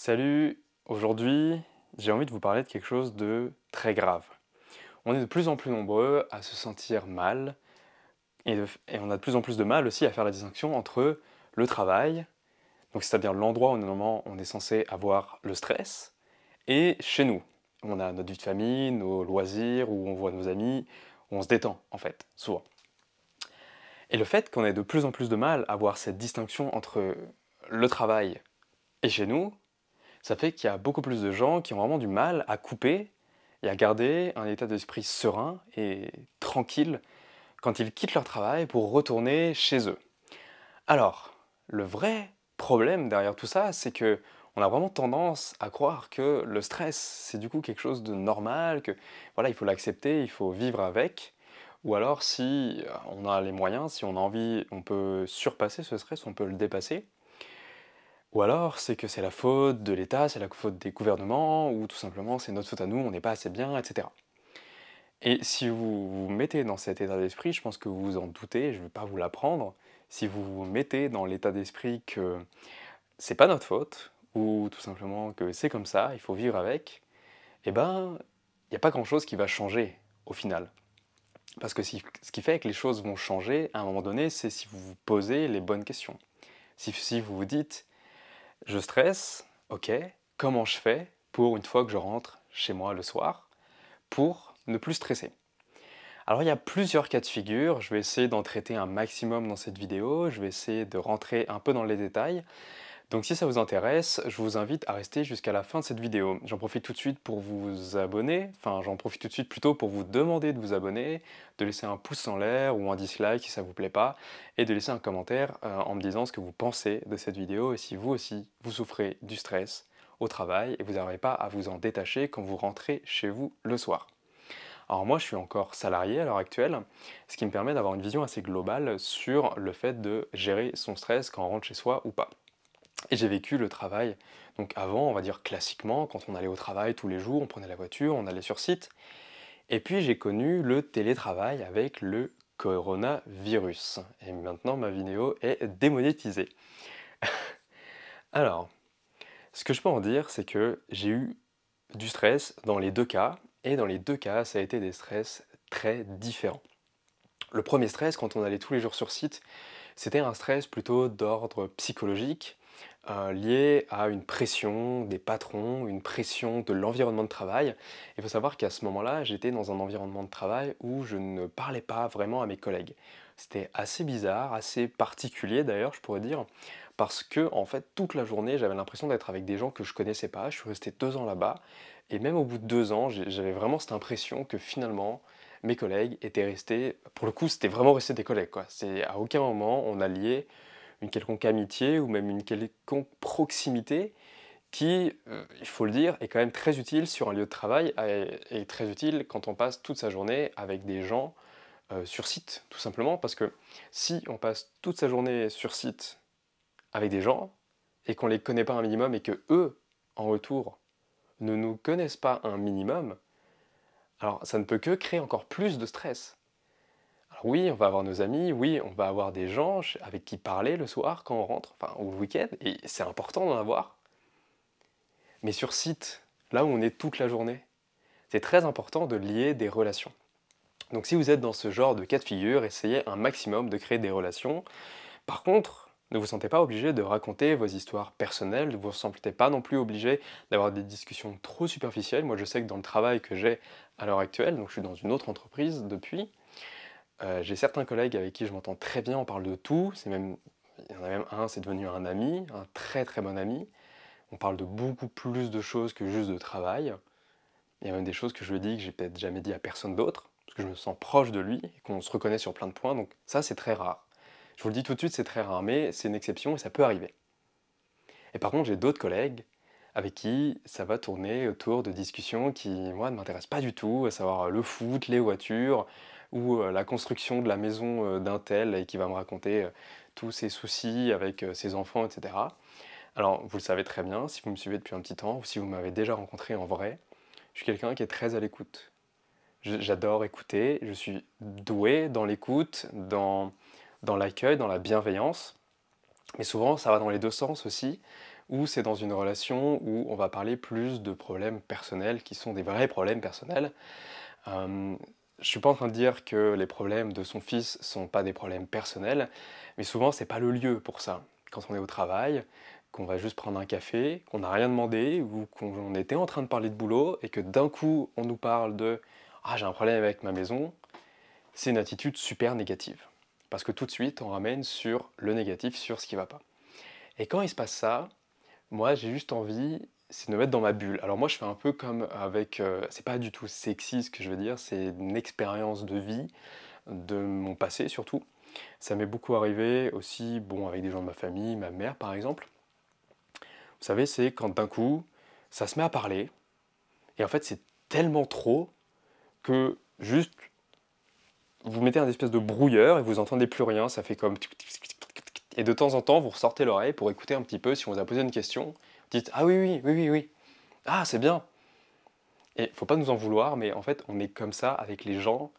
Salut, aujourd'hui j'ai envie de vous parler de quelque chose de très grave. On est de plus en plus nombreux à se sentir mal et on a de plus en plus de mal aussi à faire la distinction entre le travail, donc c'est-à-dire l'endroit où normalement on est censé avoir le stress, et chez nous. On a notre vie de famille, nos loisirs, où on voit nos amis, où on se détend en fait, souvent. Et le fait qu'on ait de plus en plus de mal à voir cette distinction entre le travail et chez nous, ça fait qu'il y a beaucoup plus de gens qui ont vraiment du mal à couper et à garder un état d'esprit serein et tranquille quand ils quittent leur travail pour retourner chez eux. Alors, le vrai problème derrière tout ça, c'est que on a vraiment tendance à croire que le stress, c'est du coup quelque chose de normal, que voilà, il faut l'accepter, il faut vivre avec. Ou alors, si on a les moyens, si on a envie, on peut surpasser ce stress, on peut le dépasser. Ou alors, c'est que c'est la faute de l'État, c'est la faute des gouvernements, ou tout simplement c'est notre faute à nous, on n'est pas assez bien, etc. Et si vous vous mettez dans cet état d'esprit, je pense que vous vous en doutez, je ne vais pas vous l'apprendre, si vous vous mettez dans l'état d'esprit que c'est pas notre faute, ou tout simplement que c'est comme ça, il faut vivre avec, eh ben, il n'y a pas grand-chose qui va changer au final. Parce que ce qui fait que les choses vont changer à un moment donné, c'est si vous vous posez les bonnes questions. Si vous vous dites, je stresse, ok. Comment je fais pour, une fois que je rentre chez moi le soir, pour ne plus stresser? Alors il y a plusieurs cas de figure, je vais essayer d'en traiter un maximum dans cette vidéo, je vais essayer de rentrer un peu dans les détails. Donc si ça vous intéresse, je vous invite à rester jusqu'à la fin de cette vidéo. J'en profite tout de suite pour vous abonner, enfin j'en profite tout de suite plutôt pour vous demander de vous abonner, de laisser un pouce en l'air ou un dislike si ça vous plaît pas, et de laisser un commentaire en me disant ce que vous pensez de cette vidéo et si vous aussi vous souffrez du stress au travail et vous n'arrivez pas à vous en détacher quand vous rentrez chez vous le soir. Alors moi je suis encore salarié à l'heure actuelle, ce qui me permet d'avoir une vision assez globale sur le fait de gérer son stress quand on rentre chez soi ou pas. Et j'ai vécu le travail, donc avant, on va dire classiquement, quand on allait au travail tous les jours, on prenait la voiture, on allait sur site. Et puis j'ai connu le télétravail avec le coronavirus. Et maintenant ma vidéo est démonétisée. Alors, ce que je peux en dire, c'est que j'ai eu du stress dans les deux cas, et dans les deux cas, ça a été des stress très différents. Le premier stress, quand on allait tous les jours sur site, c'était un stress plutôt d'ordre psychologique, lié à une pression des patrons, une pression de l'environnement de travail. Il faut savoir qu'à ce moment-là, j'étais dans un environnement de travail où je ne parlais pas vraiment à mes collègues. C'était assez bizarre, assez particulier d'ailleurs, je pourrais dire, parce que en fait, toute la journée, j'avais l'impression d'être avec des gens que je connaissais pas. Je suis resté 2 ans là-bas, et même au bout de 2 ans, j'avais vraiment cette impression que finalement, mes collègues étaient restés, pour le coup, c'était vraiment resté des collègues, quoi. C'est à aucun moment on a lié une quelconque amitié ou même une quelconque proximité qui, il faut le dire, est quand même très utile sur un lieu de travail et très utile quand on passe toute sa journée avec des gens sur site, tout simplement, parce que si on passe toute sa journée sur site avec des gens et qu'on les connaît pas un minimum et que eux, en retour, ne nous connaissent pas un minimum, alors ça ne peut que créer encore plus de stress. Alors oui, on va avoir nos amis, oui, on va avoir des gens avec qui parler le soir quand on rentre, enfin, ou le week-end, et c'est important d'en avoir. Mais sur site, là où on est toute la journée, c'est très important de lier des relations. Donc si vous êtes dans ce genre de cas de figure, essayez un maximum de créer des relations. Par contre, ne vous sentez pas obligé de raconter vos histoires personnelles, ne vous sentez pas non plus obligé d'avoir des discussions trop superficielles. Moi je sais que dans le travail que j'ai à l'heure actuelle, donc je suis dans une autre entreprise depuis, j'ai certains collègues avec qui je m'entends très bien, on parle de tout, il y en a même un, c'est devenu un ami, un très très bon ami. On parle de beaucoup plus de choses que juste de travail. Il y a même des choses que je lui dis que j'ai peut-être jamais dit à personne d'autre, parce que je me sens proche de lui et qu'on se reconnaît sur plein de points, donc ça c'est très rare. Je vous le dis tout de suite, c'est très rare, mais c'est une exception et ça peut arriver. Et par contre, j'ai d'autres collègues avec qui ça va tourner autour de discussions qui, moi, ne m'intéressent pas du tout, à savoir le foot, les voitures, ou la construction de la maison d'un tel, et qui va me raconter tous ses soucis avec ses enfants, etc. Alors, vous le savez très bien, si vous me suivez depuis un petit temps, ou si vous m'avez déjà rencontré en vrai, je suis quelqu'un qui est très à l'écoute. J'adore écouter, je suis doué dans l'écoute, dans l'accueil, dans la bienveillance, mais souvent ça va dans les deux sens aussi, ou c'est dans une relation où on va parler plus de problèmes personnels qui sont des vrais problèmes personnels. Euh, je suis pas en train de dire que les problèmes de son fils sont pas des problèmes personnels, mais souvent c'est pas le lieu pour ça. Quand on est au travail, qu'on va juste prendre un café, qu'on n'a rien demandé, ou qu'on était en train de parler de boulot, et que d'un coup on nous parle de «Ah, j'ai un problème avec ma maison», c'est une attitude super négative. Parce que tout de suite on ramène sur le négatif, sur ce qui va pas. Et quand il se passe ça, moi, j'ai juste envie, c'est de me mettre dans ma bulle. Alors moi, je fais un peu comme avec, c'est pas du tout sexy ce que je veux dire, c'est une expérience de vie, de mon passé surtout. Ça m'est beaucoup arrivé aussi, bon, avec des gens de ma famille, ma mère par exemple. Vous savez, c'est quand d'un coup, ça se met à parler, et en fait, c'est tellement trop que juste, vous mettez un espèce de brouilleur et vous entendez plus rien, ça fait comme... Et de temps en temps, vous ressortez l'oreille pour écouter un petit peu si on vous a posé une question. Vous dites, ah oui, oui, oui, oui, oui. Ah, c'est bien. Et faut pas nous en vouloir, mais en fait, on est comme ça avec les gens.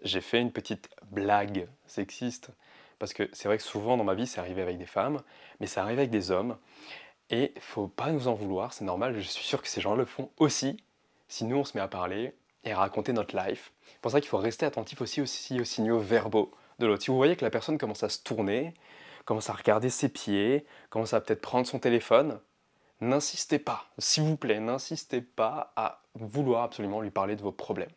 J'ai fait une petite blague sexiste, parce que c'est vrai que souvent dans ma vie, c'est arrivé avec des femmes, mais ça arrive avec des hommes. Et faut pas nous en vouloir, c'est normal, je suis sûr que ces gens le font aussi, si nous on se met à parler et à raconter notre life. C'est pour ça qu'il faut rester attentif aussi aux signaux verbaux de l'autre. Si vous voyez que la personne commence à se tourner, commence à regarder ses pieds, commence à peut-être prendre son téléphone, n'insistez pas, s'il vous plaît, n'insistez pas à vouloir absolument lui parler de vos problèmes.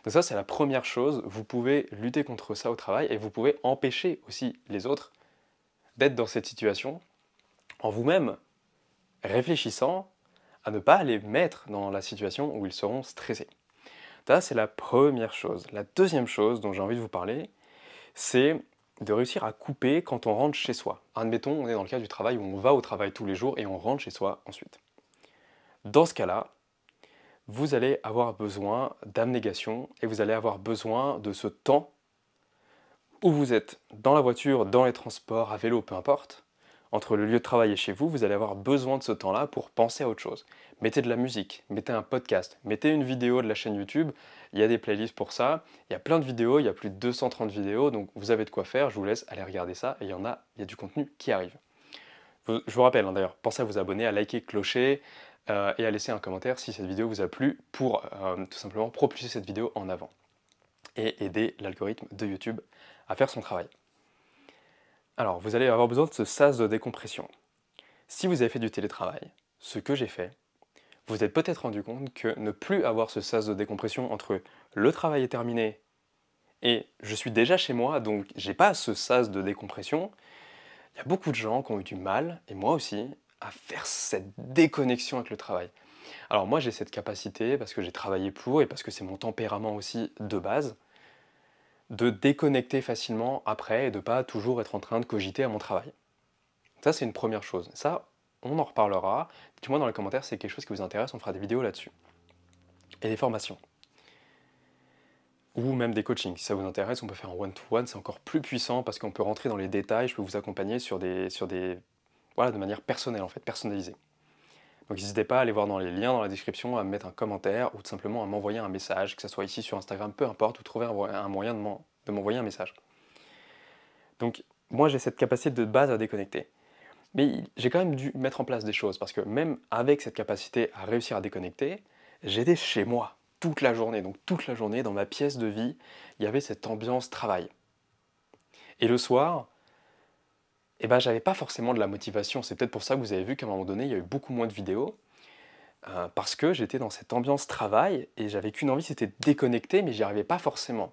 Donc ça, c'est la première chose, vous pouvez lutter contre ça au travail et vous pouvez empêcher aussi les autres d'être dans cette situation en vous-même réfléchissant à ne pas les mettre dans la situation où ils seront stressés. Ça, c'est la première chose. La deuxième chose dont j'ai envie de vous parler, c'est de réussir à couper quand on rentre chez soi. Admettons, on est dans le cas du travail où on va au travail tous les jours et on rentre chez soi ensuite. Dans ce cas-là, vous allez avoir besoin d'abnégation et vous allez avoir besoin de ce temps où vous êtes dans la voiture, dans les transports, à vélo, peu importe, entre le lieu de travail et chez vous, vous allez avoir besoin de ce temps-là pour penser à autre chose. Mettez de la musique, mettez un podcast, mettez une vidéo de la chaîne YouTube, il y a des playlists pour ça, il y a plein de vidéos, il y a plus de 230 vidéos, donc vous avez de quoi faire, je vous laisse aller regarder ça, et il y a du contenu qui arrive. Je vous rappelle d'ailleurs, pensez à vous abonner, à liker, clocher, et à laisser un commentaire si cette vidéo vous a plu pour tout simplement propulser cette vidéo en avant et aider l'algorithme de YouTube à faire son travail. Alors, vous allez avoir besoin de ce sas de décompression. Si vous avez fait du télétravail, ce que j'ai fait, vous vous êtes peut-être rendu compte que ne plus avoir ce sas de décompression entre le travail est terminé et je suis déjà chez moi, donc j'ai pas ce sas de décompression, il y a beaucoup de gens qui ont eu du mal, et moi aussi, à faire cette déconnexion avec le travail. Alors moi j'ai cette capacité, parce que j'ai travaillé pour, et parce que c'est mon tempérament aussi de base, de déconnecter facilement après et de pas toujours être en train de cogiter à mon travail. Ça c'est une première chose. Ça, on en reparlera. Dites-moi dans les commentaires si c'est quelque chose qui vous intéresse, on fera des vidéos là-dessus. Et des formations. Ou même des coachings. Si ça vous intéresse, on peut faire un one-to-one, c'est encore plus puissant parce qu'on peut rentrer dans les détails, je peux vous accompagner voilà, de manière personnelle en fait, personnalisée. Donc n'hésitez pas à aller voir dans les liens dans la description, à me mettre un commentaire ou tout simplement à m'envoyer un message, que ce soit ici sur Instagram, peu importe, ou trouver un moyen de m'envoyer un message. Donc moi j'ai cette capacité de base à déconnecter. Mais j'ai quand même dû mettre en place des choses parce que même avec cette capacité à réussir à déconnecter, j'étais chez moi toute la journée. Donc toute la journée, dans ma pièce de vie, il y avait cette ambiance travail. Et le soir, eh ben, j'avais pas forcément de la motivation. C'est peut-être pour ça que vous avez vu qu'à un moment donné, il y a eu beaucoup moins de vidéos. Parce que j'étais dans cette ambiance travail et j'avais qu'une envie, c'était de déconnecter, mais j'y arrivais pas forcément.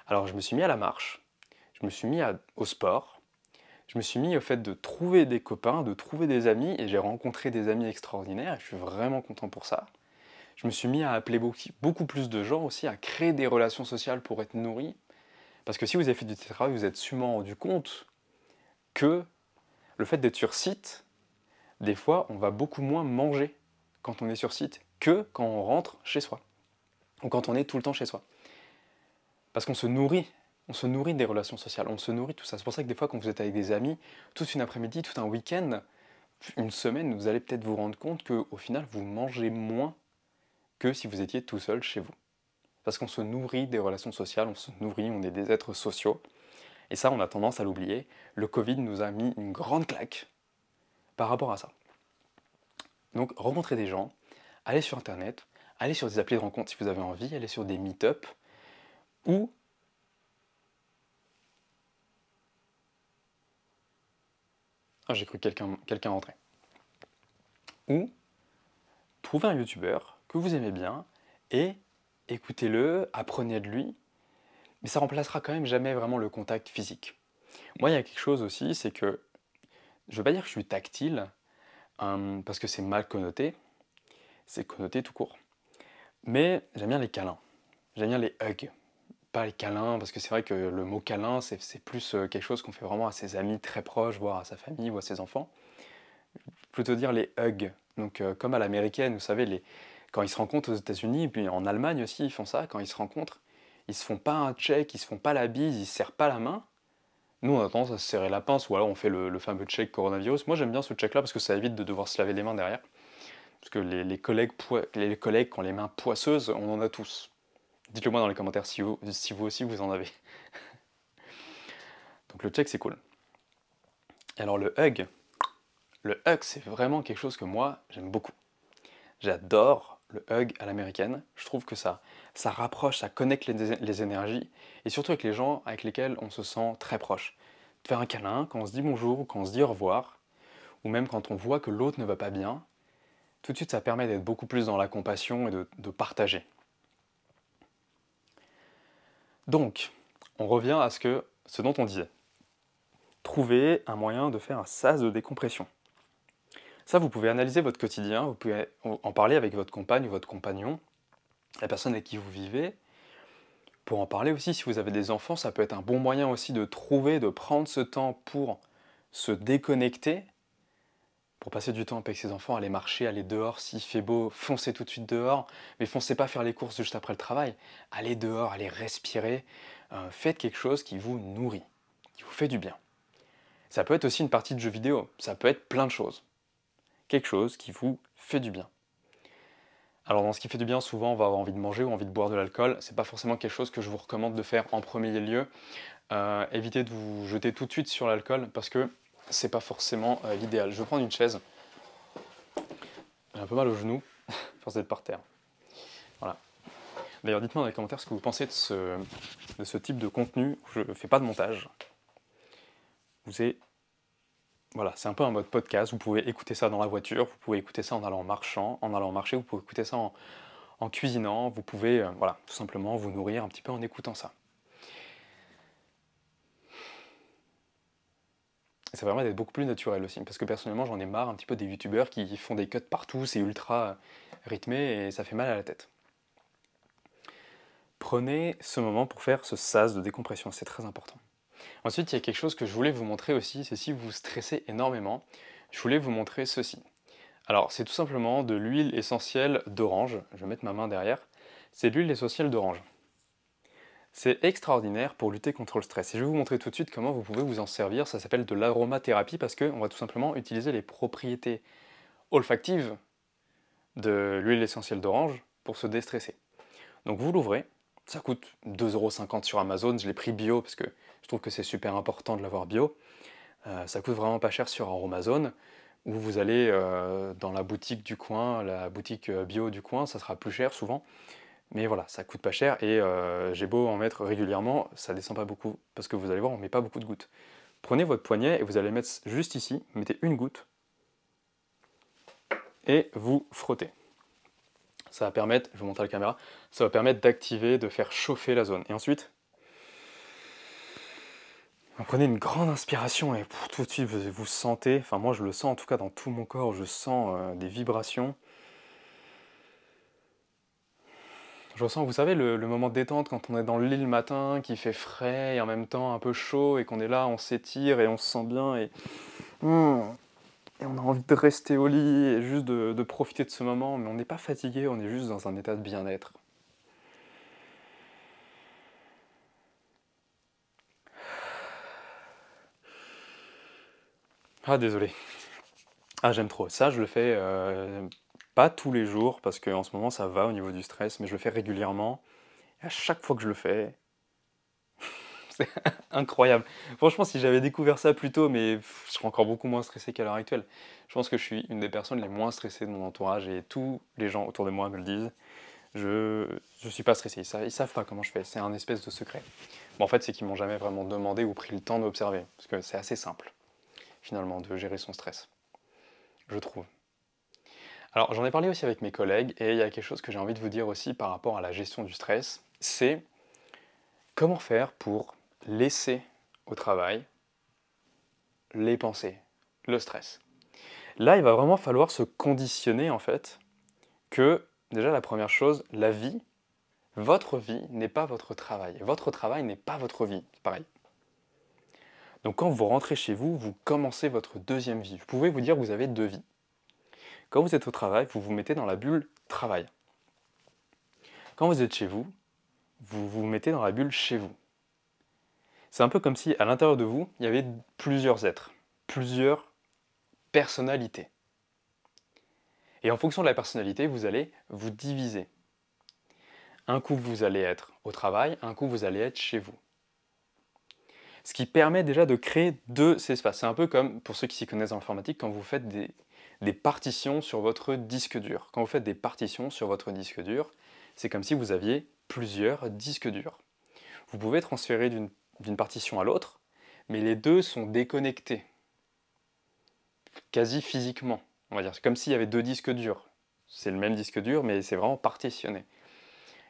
Alors je me suis mis à la marche, je me suis mis au sport, je me suis mis au fait de trouver des copains, de trouver des amis, et j'ai rencontré des amis extraordinaires, et je suis vraiment content pour ça. Je me suis mis à appeler beaucoup plus de gens aussi, à créer des relations sociales pour être nourri. Parce que si vous avez fait du télétravail, vous êtes sûrement rendu compte que le fait d'être sur site, des fois, on va beaucoup moins manger quand on est sur site que quand on rentre chez soi, ou quand on est tout le temps chez soi. Parce on se nourrit des relations sociales, on se nourrit de tout ça. C'est pour ça que des fois, quand vous êtes avec des amis, toute une après-midi, tout un week-end, une semaine, vous allez peut-être vous rendre compte qu'au final, vous mangez moins que si vous étiez tout seul chez vous. Parce qu'on se nourrit des relations sociales, on se nourrit, on est des êtres sociaux. Et ça, on a tendance à l'oublier. Le Covid nous a mis une grande claque par rapport à ça. Donc rencontrez des gens, allez sur internet, allez sur des applis de rencontre si vous avez envie, allez sur des meet-up, ou... Ah, j'ai cru que quelqu'un rentrait. Ou trouvez un youtubeur que vous aimez bien et écoutez-le, apprenez de lui, mais ça remplacera quand même jamais vraiment le contact physique. Moi, il y a quelque chose aussi, c'est que je ne veux pas dire que je suis tactile, parce que c'est mal connoté, c'est connoté tout court. Mais j'aime bien les câlins, j'aime bien les hugs. Pas les câlins, parce que c'est vrai que le mot câlin, c'est plus quelque chose qu'on fait vraiment à ses amis très proches, voire à sa famille ou à ses enfants. Plutôt dire les hugs. Donc comme à l'américaine, vous savez, quand ils se rencontrent aux États-Unis, puis en Allemagne aussi, ils font ça, quand ils se rencontrent, ils se font pas un check, ils se font pas la bise, ils se serrent pas la main. Nous, on a tendance à se serrer la pince, ou alors on fait le fameux check coronavirus. Moi, j'aime bien ce check-là parce que ça évite de devoir se laver les mains derrière. Parce que les collègues qui ont les mains poisseuses, on en a tous. Dites-le moi dans les commentaires si vous aussi vous en avez. Donc le check, c'est cool. Et alors le hug c'est vraiment quelque chose que moi, j'aime beaucoup. J'adore le hug à l'américaine. Je trouve que ça rapproche, ça connecte les énergies, et surtout avec les gens avec lesquels on se sent très proche. De faire un câlin, quand on se dit bonjour, ou quand on se dit au revoir, ou même quand on voit que l'autre ne va pas bien, tout de suite ça permet d'être beaucoup plus dans la compassion et de partager. Donc, on revient à ce dont on disait. Trouver un moyen de faire un sas de décompression. Ça, vous pouvez analyser votre quotidien, vous pouvez en parler avec votre compagne ou votre compagnon, la personne avec qui vous vivez. Pour en parler aussi, si vous avez des enfants, ça peut être un bon moyen aussi de prendre ce temps pour se déconnecter, pour passer du temps avec ses enfants, aller marcher, aller dehors, s'il fait beau, foncez tout de suite dehors, mais foncez pas faire les courses juste après le travail. Allez dehors, allez respirer, faites quelque chose qui vous nourrit, qui vous fait du bien. Ça peut être aussi une partie de jeu vidéo, ça peut être plein de choses. Quelque chose qui vous fait du bien. Alors dans ce qui fait du bien, souvent on va avoir envie de manger ou envie de boire de l'alcool. C'est pas forcément quelque chose que je vous recommande de faire en premier lieu. Évitez de vous jeter tout de suite sur l'alcool parce que c'est pas forcément l'idéal. Je vais prendre une chaise. J'ai un peu mal au genou, à force d'être par terre. Voilà. D'ailleurs, dites-moi dans les commentaires ce que vous pensez de ce type de contenu où je ne fais pas de montage. Voilà, c'est un peu un mode podcast, vous pouvez écouter ça dans la voiture, vous pouvez écouter ça en allant marcher, vous pouvez écouter ça en cuisinant, vous pouvez voilà, tout simplement vous nourrir un petit peu en écoutant ça. Et ça permet d'être beaucoup plus naturel aussi, parce que personnellement j'en ai marre un petit peu des youtubeurs qui font des cuts partout, c'est ultra rythmé et ça fait mal à la tête. Prenez ce moment pour faire ce sas de décompression, c'est très important. Ensuite, il y a quelque chose que je voulais vous montrer aussi, c'est si vous stressez énormément, je voulais vous montrer ceci. Alors, c'est tout simplement de l'huile essentielle d'orange, je vais mettre ma main derrière, c'est de l'huile essentielle d'orange. C'est extraordinaire pour lutter contre le stress. Et je vais vous montrer tout de suite comment vous pouvez vous en servir, ça s'appelle de l'aromathérapie parce qu'on va tout simplement utiliser les propriétés olfactives de l'huile essentielle d'orange pour se déstresser. Donc vous l'ouvrez, ça coûte 2,50 € sur Amazon, je l'ai pris bio parce que je trouve que c'est super important de l'avoir bio. Ça coûte vraiment pas cher sur Amazon, où vous allez dans la boutique du coin, la boutique bio du coin, ça sera plus cher souvent. Mais voilà, ça coûte pas cher et j'ai beau en mettre régulièrement, ça descend pas beaucoup, parce que vous allez voir, on met pas beaucoup de gouttes. Prenez votre poignet et vous allez mettre juste ici, mettez une goutte, et vous frottez. Ça va permettre, je vous montre à la caméra, ça va permettre d'activer, de faire chauffer la zone. Et ensuite, vous prenez une grande inspiration et tout de suite vous sentez, enfin moi je le sens en tout cas dans tout mon corps, je sens des vibrations. Je ressens, vous savez, le moment de détente quand on est dans le lit le matin, qu'il fait frais et en même temps un peu chaud et qu'on est là, on s'étire et on se sent bien et on a envie de rester au lit et juste de profiter de ce moment, mais on n'est pas fatigué, on est juste dans un état de bien-être. Ah désolé. Ah j'aime trop. Ça je le fais pas tous les jours parce qu'en ce moment ça va au niveau du stress, mais je le fais régulièrement. Et à chaque fois que je le fais, C'est incroyable. Franchement, si j'avais découvert ça plus tôt, mais je serais encore beaucoup moins stressé qu'à l'heure actuelle. Je pense que je suis une des personnes les moins stressées de mon entourage et tous les gens autour de moi me le disent. Je ne suis pas stressé, ils savent pas comment je fais, c'est un espèce de secret. Bon, en fait, c'est qu'ils m'ont jamais vraiment demandé ou pris le temps d'observer, parce que c'est assez simple, finalement, de gérer son stress, je trouve. Alors, j'en ai parlé aussi avec mes collègues, et il y a quelque chose que j'ai envie de vous dire aussi par rapport à la gestion du stress, c'est comment faire pour laisser au travail les pensées, le stress. Là, il va vraiment falloir se conditionner, en fait, que, déjà, la première chose, la vie, votre vie n'est pas votre travail. Votre travail n'est pas votre vie, c'est pareil. Donc quand vous rentrez chez vous, vous commencez votre deuxième vie. Vous pouvez vous dire que vous avez deux vies. Quand vous êtes au travail, vous vous mettez dans la bulle travail. Quand vous êtes chez vous, vous vous mettez dans la bulle chez vous. C'est un peu comme si à l'intérieur de vous, il y avait plusieurs êtres, plusieurs personnalités. Et en fonction de la personnalité, vous allez vous diviser. Un coup, vous allez être au travail, un coup, vous allez être chez vous. Ce qui permet déjà de créer deux espaces. C'est un peu comme, pour ceux qui s'y connaissent en informatique, quand vous faites des partitions sur votre disque dur. Quand vous faites des partitions sur votre disque dur, c'est comme si vous aviez plusieurs disques durs. Vous pouvez transférer d'une partition à l'autre, mais les deux sont déconnectés, quasi physiquement. On va dire, c'est comme s'il y avait deux disques durs. C'est le même disque dur, mais c'est vraiment partitionné.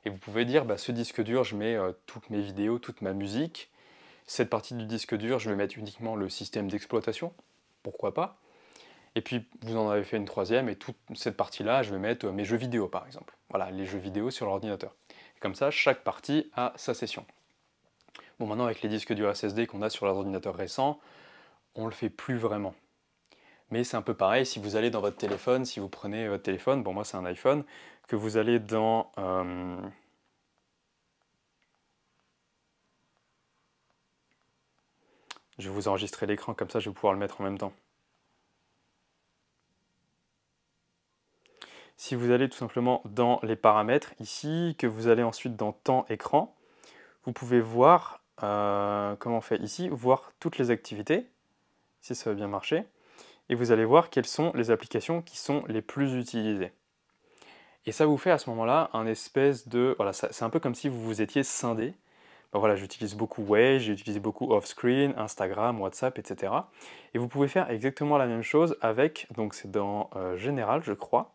Et vous pouvez dire, bah, ce disque dur, je mets toutes mes vidéos, toute ma musique. Cette partie du disque dur, je vais mettre uniquement le système d'exploitation, pourquoi pas. Et puis, vous en avez fait une troisième, et toute cette partie-là, je vais mettre mes jeux vidéo, par exemple. Voilà, les jeux vidéo sur l'ordinateur. Comme ça, chaque partie a sa session. Bon, maintenant, avec les disques durs SSD qu'on a sur l'ordinateur récent, on le fait plus vraiment. Mais c'est un peu pareil, si vous allez dans votre téléphone, si vous prenez votre téléphone, bon, moi c'est un iPhone, que vous allez dans... Je vais vous enregistrer l'écran, comme ça je vais pouvoir le mettre en même temps. Si vous allez tout simplement dans les paramètres ici, que vous allez ensuite dans temps écran, vous pouvez voir, comment on fait ici, voir toutes les activités, si ça va bien marcher, et vous allez voir quelles sont les applications qui sont les plus utilisées. Et ça vous fait à ce moment-là un espèce de... Voilà, c'est un peu comme si vous vous étiez scindé. Ben voilà, j'utilise beaucoup Waze, j'utilise beaucoup Offscreen, Instagram, WhatsApp, etc. Et vous pouvez faire exactement la même chose avec, donc c'est dans Général, je crois,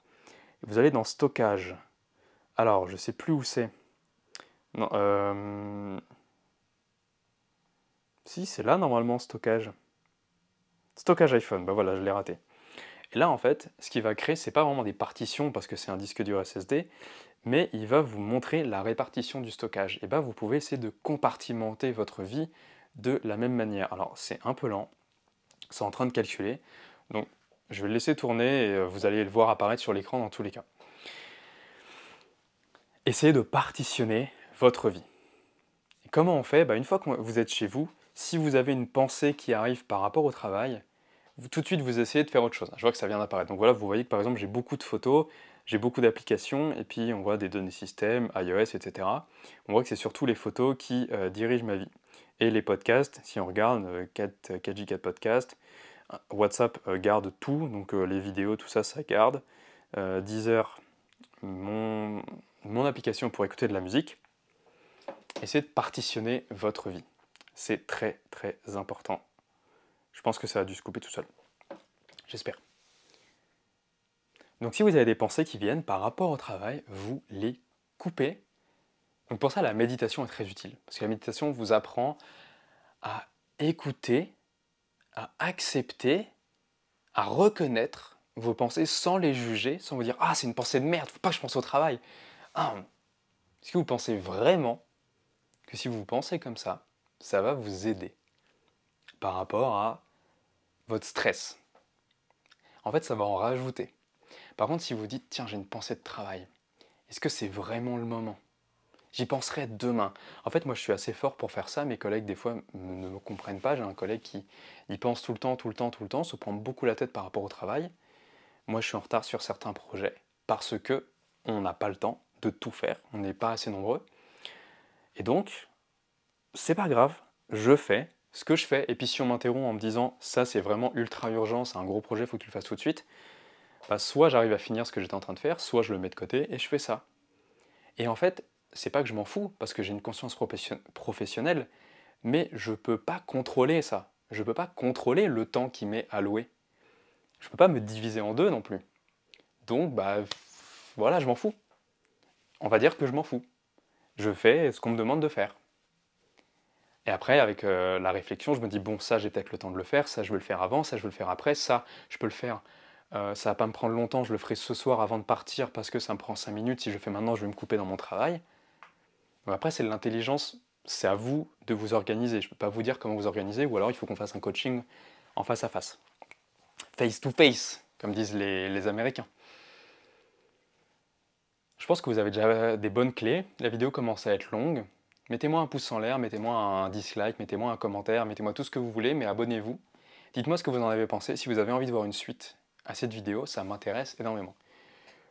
vous allez dans Stockage. Alors, je ne sais plus où c'est. Non, si, c'est là normalement, Stockage. Stockage iPhone, ben voilà, je l'ai raté. Et là, en fait, ce qu'il va créer, c'est pas vraiment des partitions parce que c'est un disque dur SSD, mais il va vous montrer la répartition du stockage. Et ben, vous pouvez essayer de compartimenter votre vie de la même manière. Alors, c'est un peu lent, c'est en train de calculer, donc je vais le laisser tourner et vous allez le voir apparaître sur l'écran dans tous les cas. Essayez de partitionner votre vie. Et comment on fait? Une fois que vous êtes chez vous, si vous avez une pensée qui arrive par rapport au travail, tout de suite vous essayez de faire autre chose. Je vois que ça vient d'apparaître. Donc voilà, vous voyez que par exemple j'ai beaucoup de photos, j'ai beaucoup d'applications, et puis on voit des données système, iOS, etc. On voit que c'est surtout les photos qui dirigent ma vie. Et les podcasts, si on regarde, 4J4 Podcast, WhatsApp garde tout, donc les vidéos, tout ça, ça garde. Deezer, mon application pour écouter de la musique. Essayez de partitionner votre vie. C'est très très important. Je pense que ça a dû se couper tout seul. J'espère. Donc si vous avez des pensées qui viennent par rapport au travail, vous les coupez. Donc pour ça, la méditation est très utile. Parce que la méditation vous apprend à écouter, à accepter, à reconnaître vos pensées sans les juger, sans vous dire « Ah, c'est une pensée de merde, faut pas que je pense au travail. » Ah, est-ce que vous pensez vraiment que si vous pensez comme ça va vous aider par rapport à votre stress? En fait, ça va en rajouter. Par contre, si vous dites « Tiens, j'ai une pensée de travail. Est-ce que c'est vraiment le moment ? J'y penserai demain. » En fait, moi, je suis assez fort pour faire ça. Mes collègues, des fois, ne me comprennent pas. J'ai un collègue qui y pense tout le temps, se prend beaucoup la tête par rapport au travail. Moi, je suis en retard sur certains projets parce que on n'a pas le temps de tout faire. On n'est pas assez nombreux. Et donc, c'est pas grave. je fais ce que je fais, et puis si on m'interrompt en me disant ça c'est vraiment ultra urgent, c'est un gros projet, faut que tu le fasses tout de suite, bah, soit j'arrive à finir ce que j'étais en train de faire, soit je le mets de côté et je fais ça. Et en fait, c'est pas que je m'en fous, parce que j'ai une conscience professionnelle, mais je peux pas contrôler ça. Je peux pas contrôler le temps qui m'est alloué. Je peux pas me diviser en deux non plus. Donc, bah, voilà, je m'en fous. On va dire que je m'en fous. Je fais ce qu'on me demande de faire. Et après, avec la réflexion, je me dis, bon, ça, j'ai peut-être le temps de le faire, ça, je veux le faire avant, ça, je veux le faire après, ça, je peux le faire. Ça va pas me prendre longtemps, je le ferai ce soir avant de partir parce que ça me prend 5 minutes. Si je le fais maintenant, je vais me couper dans mon travail. Donc après, c'est de l'intelligence, c'est à vous de vous organiser. Je ne peux pas vous dire comment vous organiser, ou alors il faut qu'on fasse un coaching en face à face. Face to face, comme disent les Américains. Je pense que vous avez déjà des bonnes clés. La vidéo commence à être longue. Mettez-moi un pouce en l'air, mettez-moi un dislike, mettez-moi un commentaire, mettez-moi tout ce que vous voulez, mais abonnez-vous. Dites-moi ce que vous en avez pensé. Si vous avez envie de voir une suite à cette vidéo, ça m'intéresse énormément.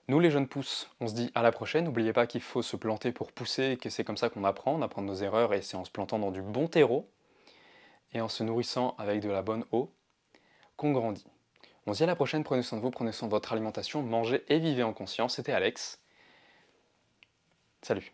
Nous les jeunes pousses, on se dit à la prochaine. N'oubliez pas qu'il faut se planter pour pousser, que c'est comme ça qu'on apprend. On apprend de nos erreurs et c'est en se plantant dans du bon terreau et en se nourrissant avec de la bonne eau qu'on grandit. On se dit à la prochaine, prenez soin de vous, prenez soin de votre alimentation, mangez et vivez en conscience. C'était Alex. Salut.